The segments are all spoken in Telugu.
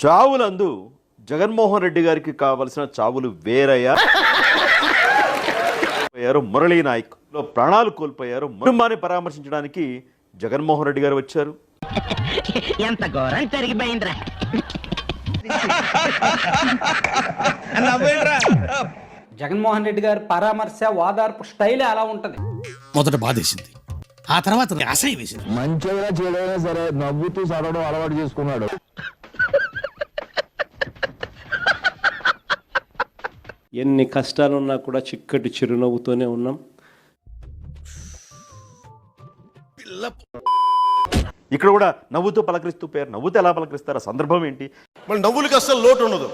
చావులందు జగన్మోహన్ రెడ్డి గారికి కావలసిన చావులు వేరయ్యా. మురళీ నాయక్ ప్రాణాలు కోల్పోయారు. కుటుంబాన్ని పరామర్శించడానికి జగన్మోహన్ రెడ్డి గారు వచ్చారు. ఎంత ఘోరం జరిగిపోయిందిరా. జగన్మోహన్ రెడ్డి గారి పరామర్శ ఓదార్పు స్టైలే అలా ఉంటది. మొదట బాధేసింది, ఆ తర్వాత అసహ్యం వేసింది. మంచిగా చేయడమైనా సరే నవ్వుతూ సరవడం అలవాటు చేసుకున్నాడు. ఎన్ని కష్టాలున్నా కూడా చిక్కటి చిరునవ్వుతోనే ఉన్నాం. ఇక్కడ కూడా నవ్వుతూ పలకరిస్తూ పేరు. నవ్వుతూ ఎలా పలకరిస్తారు? ఆ సందర్భం ఏంటి? మళ్ళీ నవ్వులకి అస్సలు లోటు ఉండదు.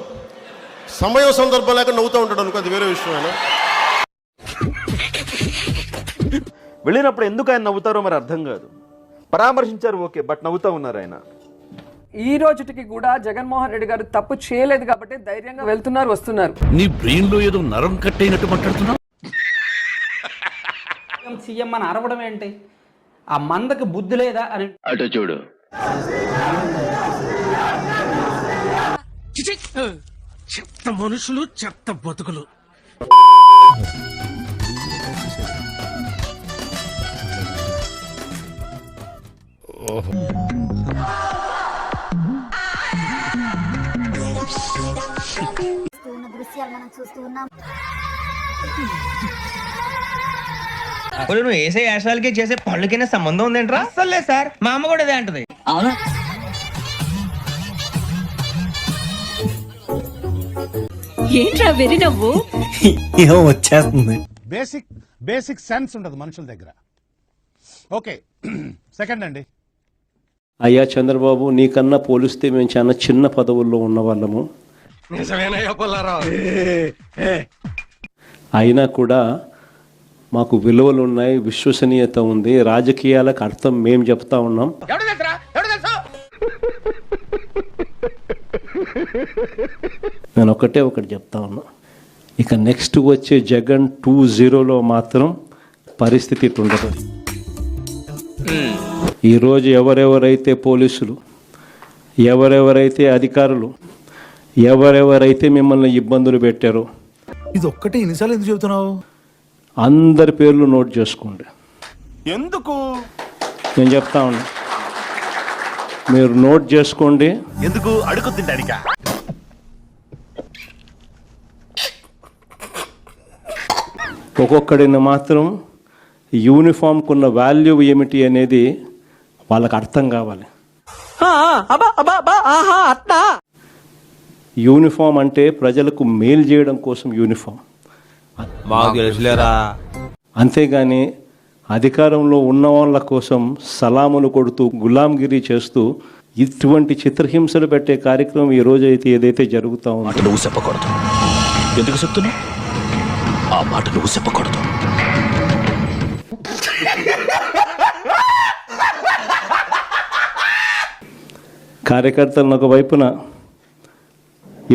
సమయం సందర్భం లేక నవ్వుతూ ఉంటాడు అనుకో, అది వేరే విషయం. వెళ్ళినప్పుడు ఎందుకు ఆయన నవ్వుతారో మరి అర్థం కాదు. పరామర్శించారు ఓకే, బట్ నవ్వుతూ ఉన్నారు ఆయన. ఈ రోజుకి కూడా జగన్మోహన్ రెడ్డి గారు తప్పు చేయలేదు కాబట్టి ధైర్యంగా వెళ్తున్నారు, వస్తున్నారు. నీ బ్రెయిన్ లో ఏదో నరం కట్టయినట్టు మాట్లాడుతున్నావు. సీఎం అని అరవడం ఏంటి? ఆ మందకి బుద్ధి లేదా అని. అటు చూడు. చెత్త మనుషులు, చెత్త బతుకులు. నువ్వు వేసే యాశాలకి చేసే పళ్ళకైనా సంబంధం ఉందేంట్రా? అసలు లేదు సార్, మా అమ్మ కూడా అదే అంటది. అవునా? ఏంట్రా వెరి నవ్వు? వచ్చేస్తుంది. బేసిక్ సెన్స్ ఉండదు మనుషుల దగ్గర. ఓకే, సెకండ్ అండి. అయ్యా చంద్రబాబు, నీకన్నా పోలిస్తే మేము చాలా చిన్న పదవుల్లో ఉన్న వాళ్ళము. అయినా కూడా మాకు విలువలు ఉన్నాయి, విశ్వసనీయత ఉంది, రాజకీయాలకు అర్థం మేము చెప్తా ఉన్నాం. నేను ఒకటి చెప్తా ఉన్నా. ఇక నెక్స్ట్ వచ్చే జగన్ 2.0లో మాత్రం పరిస్థితి ఉండదు. ఈరోజు ఎవరెవరైతే పోలీసులు, ఎవరెవరైతే అధికారులు, ఎవరెవరైతే మిమ్మల్ని ఇబ్బందులు పెట్టారో, ఇది ఒక్కటే ఎన్నిసార్లు ఎందుకు చెబుతున్నావు? అందరి పేర్లు నోట్ చేసుకోండి. ఎందుకు? నేను చెప్తా ఉన్నా, మీరు నోట్ చేసుకోండి. ఎందుకు? అడుగు తింటానికా? ఒక్కొక్కడిని మాత్రం యూనిఫామ్కున్న వాల్యూ ఏమిటి అనేది వాళ్ళకి అర్థం కావాలి. యూనిఫామ్ అంటే ప్రజలకు మేలు చేయడం కోసం యూనిఫామ్, అంతేగాని అధికారంలో ఉన్న వాళ్ళ కోసం సలాములు కొడుతూ గులాంగిరి చేస్తూ ఇటువంటి చిత్రహింసలు పెట్టే కార్యక్రమం ఈ రోజు అయితే ఏదైతే జరుగుతా ఉందో. నువ్వు చెప్పకూడదు. ఎందుకు చెప్తున్నా? ఆ మాట నువ్వు చెప్పకూడదు. కార్యకర్తలను ఒక వైపున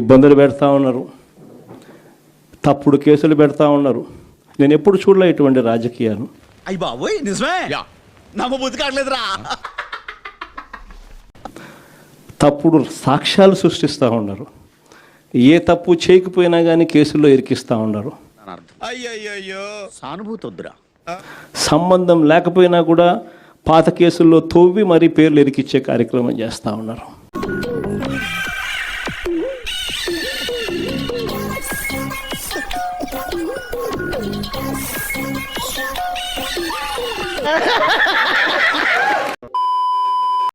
ఇబ్బందులు పెడతా ఉన్నారు, తప్పుడు కేసులు పెడతా ఉన్నారు. నేను ఎప్పుడు చూడలే ఇటువంటి రాజకీయాలు. అయ్యి బాబోయ్, నిజమే, నమ్మబుద్ధి కావట్లేదురా. తప్పుడు సాక్ష్యాలు సృష్టిస్తూ ఉన్నారు. ఏ తప్పు చేయకపోయినా కానీ కేసుల్లో ఇరికిస్తూ ఉన్నారు. అయ్యో సానుభూతి వద్దురా. సంబంధం లేకపోయినా కూడా పాత కేసుల్లో తవ్వి మరీ పేర్లు ఇరికిచ్చే కార్యక్రమం చేస్తూ ఉన్నారు.